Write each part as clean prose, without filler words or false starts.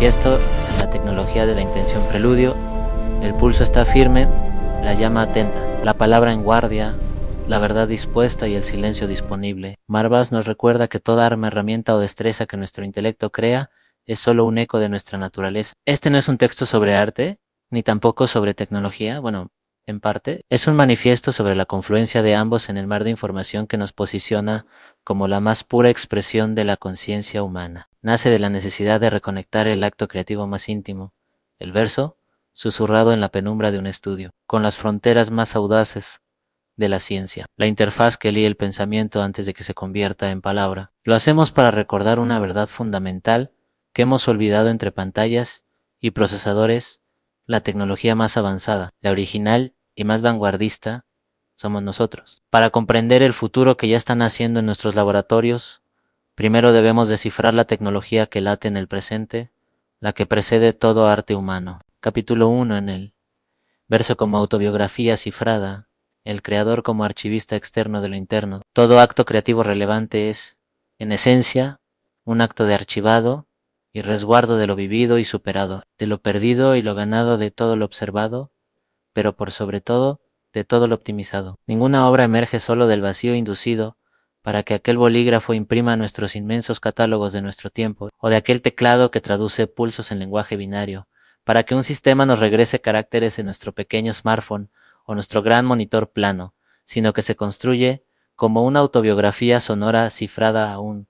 manifiesto en la tecnología de la intención preludio. El pulso está firme, la llama atenta, la palabra en guardia, la verdad dispuesta y el silencio disponible. Marvas nos recuerda que toda arma, herramienta o destreza que nuestro intelecto crea es solo un eco de nuestra naturaleza. Este no es un texto sobre arte, ni tampoco sobre tecnología, bueno, en parte. Es un manifiesto sobre la confluencia de ambos en el mar de información que nos posiciona como la más pura expresión de la conciencia humana. Nace de la necesidad de reconectar el acto creativo más íntimo, el verso, susurrado en la penumbra de un estudio, con las fronteras más audaces de la ciencia, la interfaz que lee el pensamiento antes de que se convierta en palabra. Lo hacemos para recordar una verdad fundamental que hemos olvidado entre pantallas y procesadores. La tecnología más avanzada, la original y más vanguardista, somos nosotros. Para comprender el futuro que ya están haciendo en nuestros laboratorios, primero debemos descifrar la tecnología que late en el presente, la que precede todo arte humano. Capítulo 1 en el verso como autobiografía cifrada, el creador como archivista externo de lo interno. Todo acto creativo relevante es, en esencia, un acto de archivado y resguardo de lo vivido y superado, de lo perdido y lo ganado, de todo lo observado, pero por sobre todo, de todo lo optimizado. Ninguna obra emerge solo del vacío inducido para que aquel bolígrafo imprima nuestros inmensos catálogos de nuestro tiempo, o de aquel teclado que traduce pulsos en lenguaje binario, para que un sistema nos regrese caracteres en nuestro pequeño smartphone o nuestro gran monitor plano, sino que se construye como una autobiografía sonora cifrada a un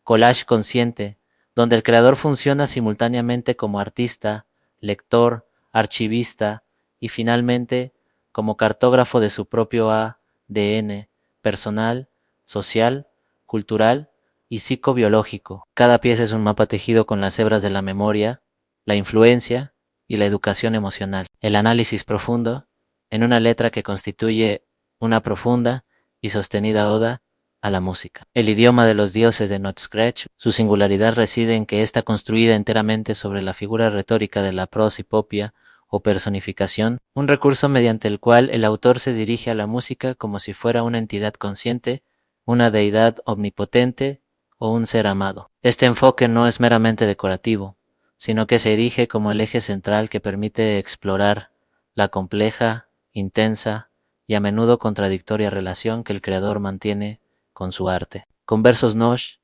collage consciente, donde el creador funciona simultáneamente como artista, lector, archivista y finalmente como cartógrafo de su propio ADN personal, social, cultural y psicobiológico. Cada pieza es un mapa tejido con las hebras de la memoria, la influencia y la educación emocional. El análisis profundo, en una letra que constituye una profunda y sostenida oda a la música. El idioma de los dioses de Not Scratch, su singularidad reside en que está construida enteramente sobre la figura retórica de la prosopopia o personificación, un recurso mediante el cual el autor se dirige a la música como si fuera una entidad consciente, una deidad omnipotente o un ser amado. Este enfoque no es meramente decorativo, sino que se erige como el eje central que permite explorar la compleja, intensa y a menudo contradictoria relación que el creador mantiene con su arte. Con versos Nosh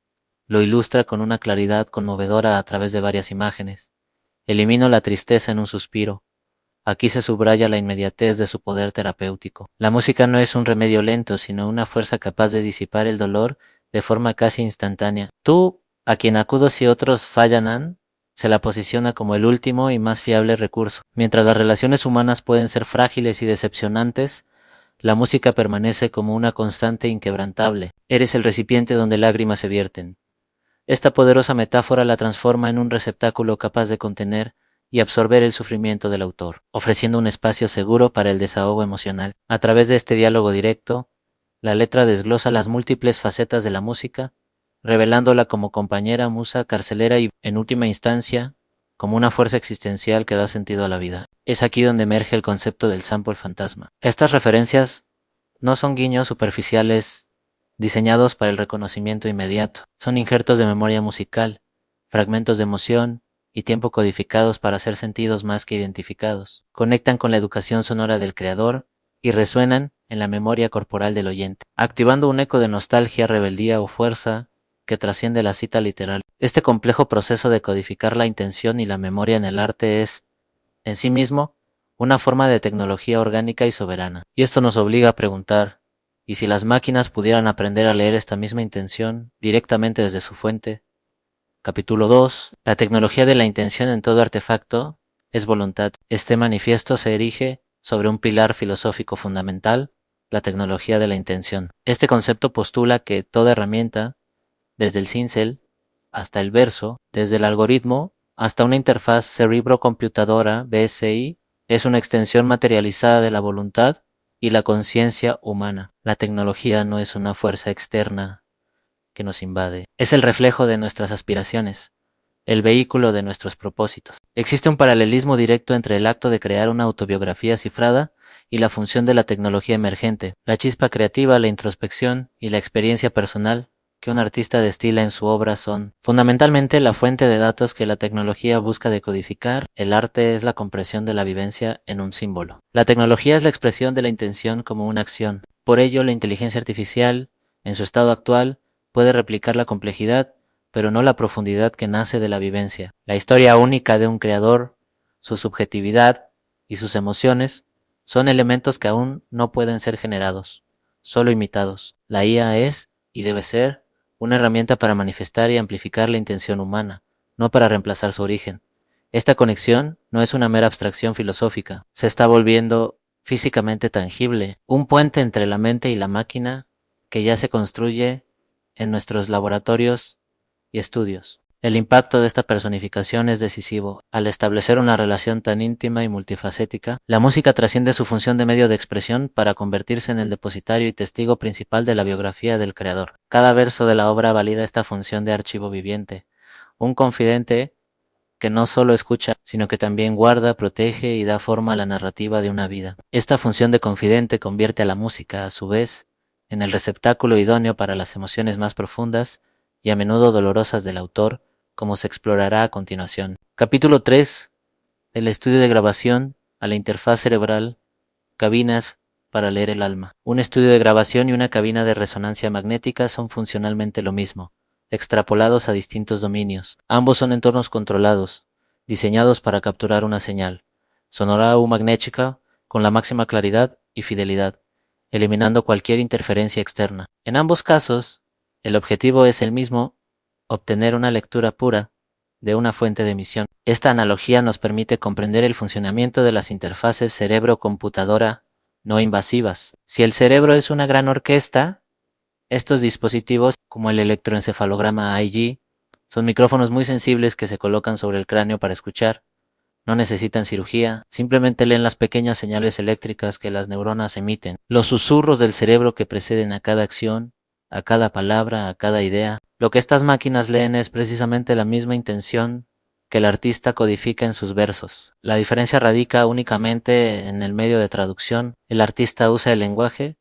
lo ilustra con una claridad conmovedora a través de varias imágenes. Elimino la tristeza en un suspiro. Aquí se subraya la inmediatez de su poder terapéutico. La música no es un remedio lento, sino una fuerza capaz de disipar el dolor de forma casi instantánea. Tú, a quien acudo si otros fallan, se la posiciona como el último y más fiable recurso. Mientras las relaciones humanas pueden ser frágiles y decepcionantes, la música permanece como una constante inquebrantable. Eres el recipiente donde lágrimas se vierten. Esta poderosa metáfora la transforma en un receptáculo capaz de contener y absorber el sufrimiento del autor, ofreciendo un espacio seguro para el desahogo emocional. A través de este diálogo directo, la letra desglosa las múltiples facetas de la música, revelándola como compañera, musa, carcelera y, en última instancia, como una fuerza existencial que da sentido a la vida. Es aquí donde emerge el concepto del sample fantasma. Estas referencias no son guiños superficiales diseñados para el reconocimiento inmediato. Son injertos de memoria musical, fragmentos de emoción y tiempo codificados para ser sentidos más que identificados. Conectan con la educación sonora del creador y resuenan en la memoria corporal del oyente, activando un eco de nostalgia, rebeldía o fuerza que trasciende la cita literal. Este complejo proceso de codificar la intención y la memoria en el arte es, en sí mismo, una forma de tecnología orgánica y soberana. Y esto nos obliga a preguntar, ¿y si las máquinas pudieran aprender a leer esta misma intención directamente desde su fuente? Capítulo 2. La tecnología de la intención en todo artefacto es voluntad. Este manifiesto se erige sobre un pilar filosófico fundamental, la tecnología de la intención. Este concepto postula que toda herramienta, desde el cincel hasta el verso, desde el algoritmo hasta una interfaz cerebro-computadora BSI, es una extensión materializada de la voluntad y la conciencia humana. La tecnología no es una fuerza externa que nos invade, es el reflejo de nuestras aspiraciones, el vehículo de nuestros propósitos. Existe un paralelismo directo entre el acto de crear una autobiografía cifrada y la función de la tecnología emergente. La chispa creativa, la introspección y la experiencia personal que un artista destila en su obra son fundamentalmente la fuente de datos que la tecnología busca decodificar. El arte es la compresión de la vivencia en un símbolo. La tecnología es la expresión de la intención como una acción. Por ello, la inteligencia artificial, en su estado actual, puede replicar la complejidad, pero no la profundidad que nace de la vivencia. La historia única de un creador, su subjetividad y sus emociones son elementos que aún no pueden ser generados, solo imitados. La IA es, y debe ser, una herramienta para manifestar y amplificar la intención humana, no para reemplazar su origen. Esta conexión no es una mera abstracción filosófica, se está volviendo físicamente tangible, un puente entre la mente y la máquina que ya se construye en nuestros laboratorios y estudios. El impacto de esta personificación es decisivo. Al establecer una relación tan íntima y multifacética, la música trasciende su función de medio de expresión para convertirse en el depositario y testigo principal de la biografía del creador. Cada verso de la obra valida esta función de archivo viviente, un confidente que no solo escucha, sino que también guarda, protege y da forma a la narrativa de una vida. Esta función de confidente convierte a la música, a su vez, en el receptáculo idóneo para las emociones más profundas y a menudo dolorosas del autor, como se explorará a continuación. Capítulo 3. Del estudio de grabación a la interfaz cerebral, cabinas para leer el alma. Un estudio de grabación y una cabina de resonancia magnética son funcionalmente lo mismo, extrapolados a distintos dominios. Ambos son entornos controlados, diseñados para capturar una señal, sonora o magnética, con la máxima claridad y fidelidad, eliminando cualquier interferencia externa. En ambos casos, el objetivo es el mismo: obtener una lectura pura de una fuente de emisión. Esta analogía nos permite comprender el funcionamiento de las interfaces cerebro-computadora no invasivas. Si el cerebro es una gran orquesta, estos dispositivos, como el electroencefalograma IG, son micrófonos muy sensibles que se colocan sobre el cráneo para escuchar. No necesitan cirugía, simplemente leen las pequeñas señales eléctricas que las neuronas emiten, los susurros del cerebro que preceden a cada acción, a cada palabra, a cada idea. Lo que estas máquinas leen es precisamente la misma intención que el artista codifica en sus versos. La diferencia radica únicamente en el medio de traducción. El artista usa el lenguaje,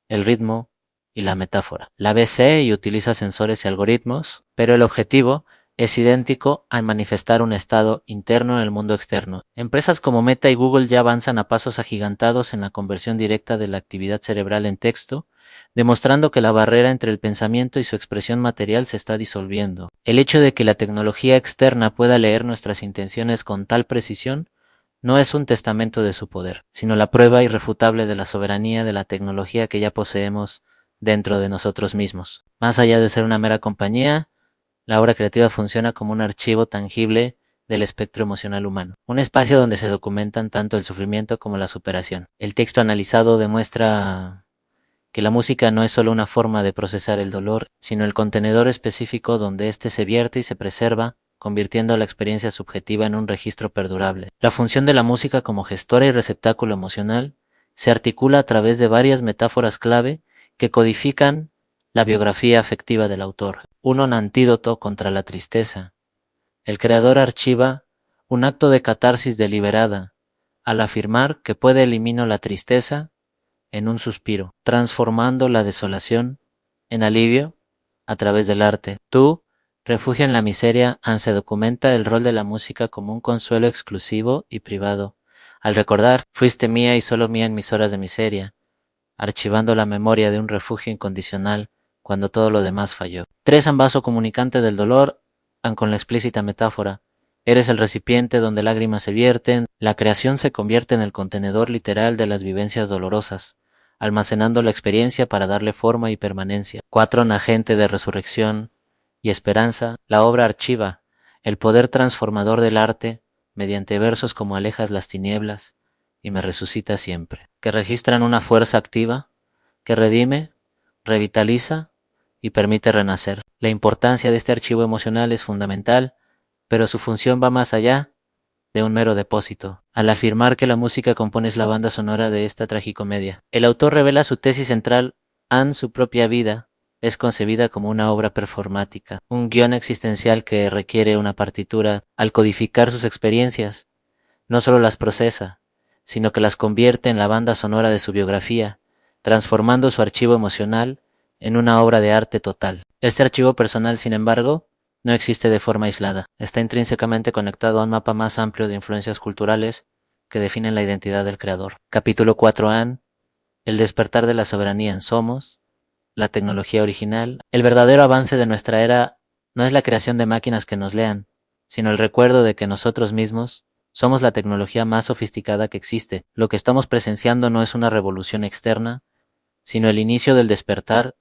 el ritmo y la metáfora. La BC y utiliza sensores y algoritmos, pero el objetivo es idéntico a manifestar un estado interno en el mundo externo. Empresas como Meta y Google ya avanzan a pasos agigantados en la conversión directa de la actividad cerebral en texto, demostrando que la barrera entre el pensamiento y su expresión material se está disolviendo. El hecho de que la tecnología externa pueda leer nuestras intenciones con tal precisión no es un testamento de su poder, sino la prueba irrefutable de la soberanía de la tecnología que ya poseemos dentro de nosotros mismos. Más allá de ser una mera compañía, la obra creativa funciona como un archivo tangible del espectro emocional humano, un espacio donde se documentan tanto el sufrimiento como la superación. El texto analizado demuestra que la música no es solo una forma de procesar el dolor, sino el contenedor específico donde éste se vierte y se preserva, convirtiendo la experiencia subjetiva en un registro perdurable. La función de la música como gestora y receptáculo emocional se articula a través de varias metáforas clave que codifican la biografía afectiva del autor. Un antídoto contra la tristeza. El creador archiva un acto de catarsis deliberada al afirmar que puede eliminar la tristeza en un suspiro, transformando la desolación en alivio a través del arte. Tú, refugio en la miseria, se documenta el rol de la música como un consuelo exclusivo y privado. Al recordar, fuiste mía y solo mía en mis horas de miseria, archivando la memoria de un refugio incondicional cuando todo lo demás falló. 3. Vaso comunicante del dolor, con la explícita metáfora. Eres el recipiente donde lágrimas se vierten, la creación se convierte en el contenedor literal de las vivencias dolorosas, almacenando la experiencia para darle forma y permanencia. 4. Agente de resurrección y esperanza, la obra archiva el poder transformador del arte mediante versos como alejas las tinieblas y me resucita siempre, que registran una fuerza activa que redime, revitaliza y permite renacer. La importancia de este archivo emocional es fundamental, pero su función va más allá de un mero depósito. Al afirmar que la música compone la banda sonora de esta tragicomedia, el autor revela su tesis central: su propia vida es concebida como una obra performática, un guión existencial que requiere una partitura. Al codificar sus experiencias, no solo las procesa, sino que las convierte en la banda sonora de su biografía, transformando su archivo emocional en una obra de arte total. Este archivo personal, sin embargo, no existe de forma aislada. Está intrínsecamente conectado a un mapa más amplio de influencias culturales que definen la identidad del creador. Capítulo 4a. El despertar de la soberanía en Somos, la tecnología original. El verdadero avance de nuestra era no es la creación de máquinas que nos lean, sino el recuerdo de que nosotros mismos somos la tecnología más sofisticada que existe. Lo que estamos presenciando no es una revolución externa, sino el inicio del despertar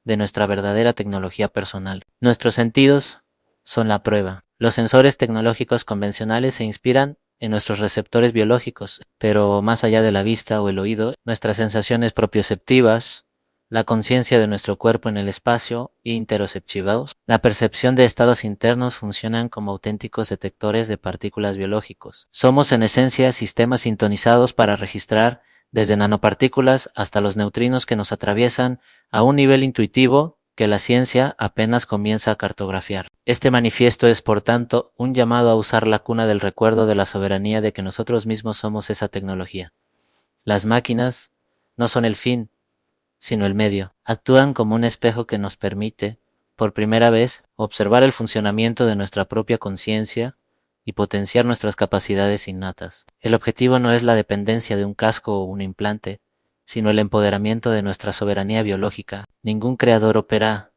de nuestra verdadera tecnología personal. Nuestros sentidos son la prueba. Los sensores tecnológicos convencionales se inspiran en nuestros receptores biológicos, pero más allá de la vista o el oído, nuestras sensaciones propioceptivas, la conciencia de nuestro cuerpo en el espacio e interoceptivos, la percepción de estados internos funcionan como auténticos detectores de partículas biológicos. Somos en esencia sistemas sintonizados para registrar desde nanopartículas hasta los neutrinos que nos atraviesan a un nivel intuitivo que la ciencia apenas comienza a cartografiar. Este manifiesto es, por tanto, un llamado a usar la cuna del recuerdo de la soberanía de que nosotros mismos somos esa tecnología. Las máquinas no son el fin, sino el medio. Actúan como un espejo que nos permite, por primera vez, observar el funcionamiento de nuestra propia conciencia y potenciar nuestras capacidades innatas. El objetivo no es la dependencia de un casco o un implante, sino el empoderamiento de nuestra soberanía biológica. Ningún creador opera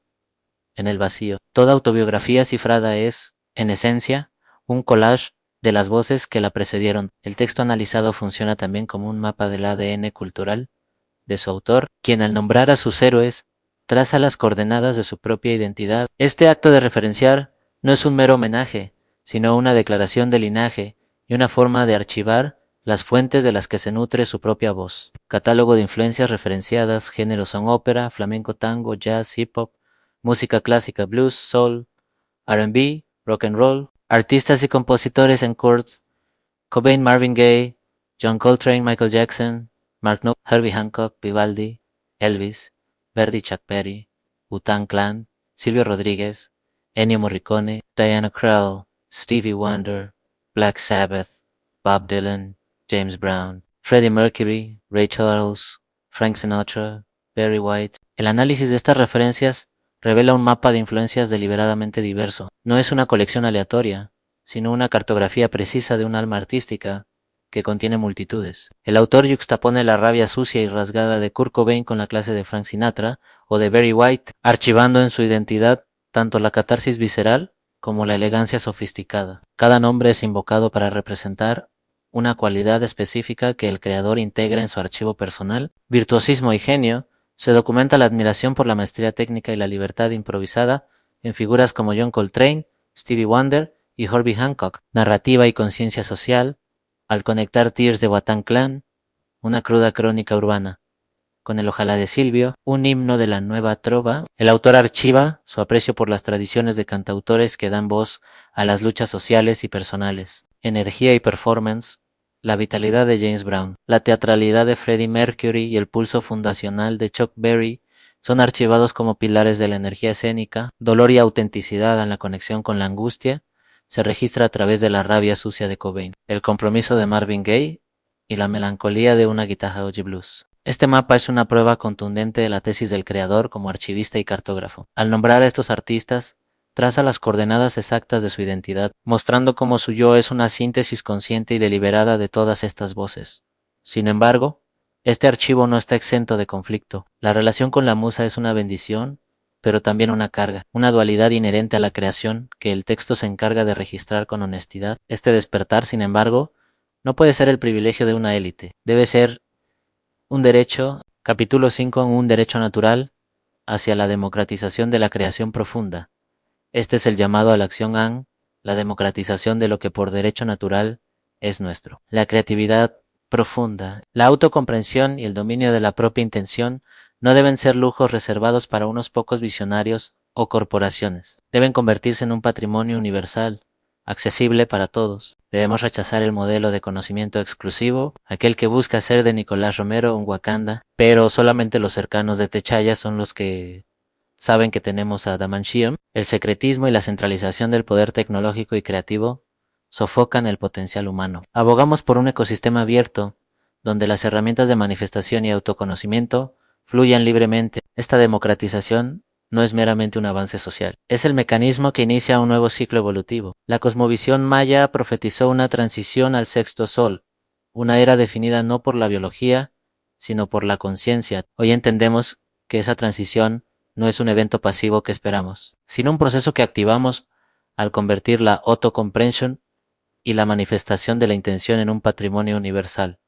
en el vacío. Toda autobiografía cifrada es, en esencia, un collage de las voces que la precedieron. El texto analizado funciona también como un mapa del ADN cultural de su autor, quien al nombrar a sus héroes traza las coordenadas de su propia identidad. Este acto de referenciar no es un mero homenaje, sino una declaración de linaje y una forma de archivar las fuentes de las que se nutre su propia voz. Catálogo de influencias referenciadas, géneros son ópera, flamenco, tango, jazz, hip hop, música clásica, blues, soul, R&B, rock and roll. Artistas y compositores en Kurt Cobain, Marvin Gaye, John Coltrane, Michael Jackson, Mark Knopfler, Herbie Hancock, Vivaldi, Elvis, Verdi, Chuck Berry, Wu-Tang Clan, Silvio Rodríguez, Ennio Morricone, Diana Krall, Stevie Wonder, Black Sabbath, Bob Dylan, James Brown, Freddie Mercury, Ray Charles, Frank Sinatra, Barry White. El análisis de estas referencias revela un mapa de influencias deliberadamente diverso. No es una colección aleatoria, sino una cartografía precisa de un alma artística que contiene multitudes. El autor yuxtapone la rabia sucia y rasgada de Kurt Cobain con la clase de Frank Sinatra o de Barry White, archivando en su identidad tanto la catarsis visceral como la elegancia sofisticada. Cada nombre es invocado para representar una cualidad específica que el creador integra en su archivo personal. Virtuosismo y genio. Se documenta la admiración por la maestría técnica y la libertad improvisada en figuras como John Coltrane, Stevie Wonder y Herbie Hancock. Narrativa y conciencia social, al conectar Tears de Wu-Tang Clan, una cruda crónica urbana. Con el Ojalá de Silvio, un himno de la nueva trova, el autor archiva su aprecio por las tradiciones de cantautores que dan voz a las luchas sociales y personales. Energía y performance, la vitalidad de James Brown, la teatralidad de Freddie Mercury y el pulso fundacional de Chuck Berry son archivados como pilares de la energía escénica. Dolor y autenticidad en la conexión con la angustia se registra a través de la rabia sucia de Cobain, el compromiso de Marvin Gaye y la melancolía de una guitarra Oji Blues. Este mapa es una prueba contundente de la tesis del creador como archivista y cartógrafo. Al nombrar a estos artistas, traza las coordenadas exactas de su identidad, mostrando cómo su yo es una síntesis consciente y deliberada de todas estas voces. Sin embargo, este archivo no está exento de conflicto. La relación con la musa es una bendición, pero también una carga, una dualidad inherente a la creación que el texto se encarga de registrar con honestidad. Este despertar, sin embargo, no puede ser el privilegio de una élite, debe ser un derecho. Capítulo 5. Un derecho natural hacia la democratización de la creación profunda. Este es el llamado a la acción AN, la democratización de lo que por derecho natural es nuestro. La creatividad profunda, la autocomprensión y el dominio de la propia intención no deben ser lujos reservados para unos pocos visionarios o corporaciones. Deben convertirse en un patrimonio universal, accesible para todos. Debemos rechazar el modelo de conocimiento exclusivo, aquel que busca hacer de Nicolás Romero un Wakanda, pero solamente los cercanos de Techaya son los que saben que tenemos a Damanchium. El secretismo y la centralización del poder tecnológico y creativo sofocan el potencial humano. Abogamos por un ecosistema abierto, donde las herramientas de manifestación y autoconocimiento fluyan libremente. Esta democratización no es meramente un avance social. Es el mecanismo que inicia un nuevo ciclo evolutivo. La cosmovisión maya profetizó una transición al sexto sol, una era definida no por la biología, sino por la conciencia. Hoy entendemos que esa transición no es un evento pasivo que esperamos, sino un proceso que activamos al convertir la auto-comprension y la manifestación de la intención en un patrimonio universal,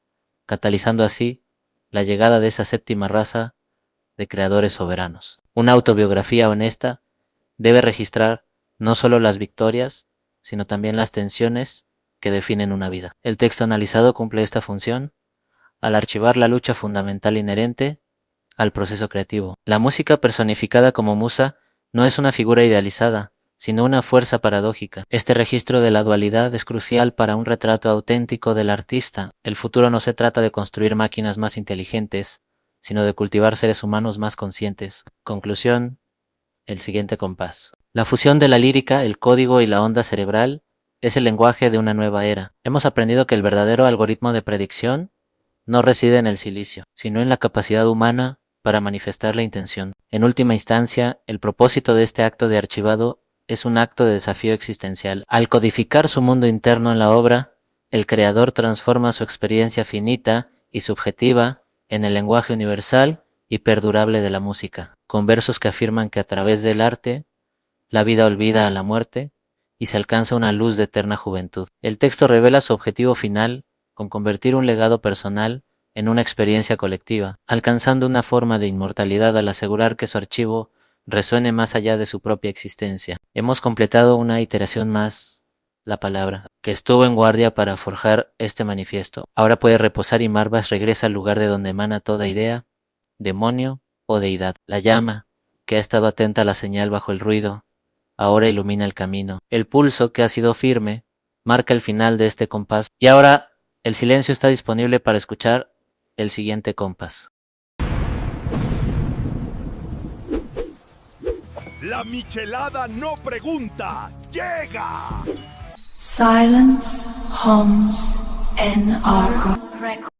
catalizando así la llegada de esa séptima raza de creadores soberanos. Una autobiografía honesta debe registrar no solo las victorias, sino también las tensiones que definen una vida. El texto analizado cumple esta función al archivar la lucha fundamental inherente al proceso creativo. La música personificada como musa no es una figura idealizada, sino una fuerza paradójica. Este registro de la dualidad es crucial para un retrato auténtico del artista. El futuro no se trata de construir máquinas más inteligentes, sino de cultivar seres humanos más conscientes. Conclusión, el siguiente compás. La fusión de la lírica, el código y la onda cerebral es el lenguaje de una nueva era. Hemos aprendido que el verdadero algoritmo de predicción no reside en el silicio, sino en la capacidad humana para manifestar la intención. En última instancia, el propósito de este acto de archivado es un acto de desafío existencial. Al codificar su mundo interno en la obra, el creador transforma su experiencia finita y subjetiva en el lenguaje universal y perdurable de la música, con versos que afirman que a través del arte, la vida olvida a la muerte y se alcanza una luz de eterna juventud. El texto revela su objetivo final con convertir un legado personal en una experiencia colectiva, alcanzando una forma de inmortalidad al asegurar que su archivo resuene más allá de su propia existencia. Hemos completado una iteración más, la palabra, que estuvo en guardia para forjar este manifiesto. Ahora puede reposar y Marvas regresa al lugar de donde emana toda idea, demonio o deidad. La llama, que ha estado atenta a la señal bajo el ruido, ahora ilumina el camino. El pulso, que ha sido firme, marca el final de este compás. Y ahora el silencio está disponible para escuchar el siguiente compás. La michelada no pregunta, llega. Silence hums in our record.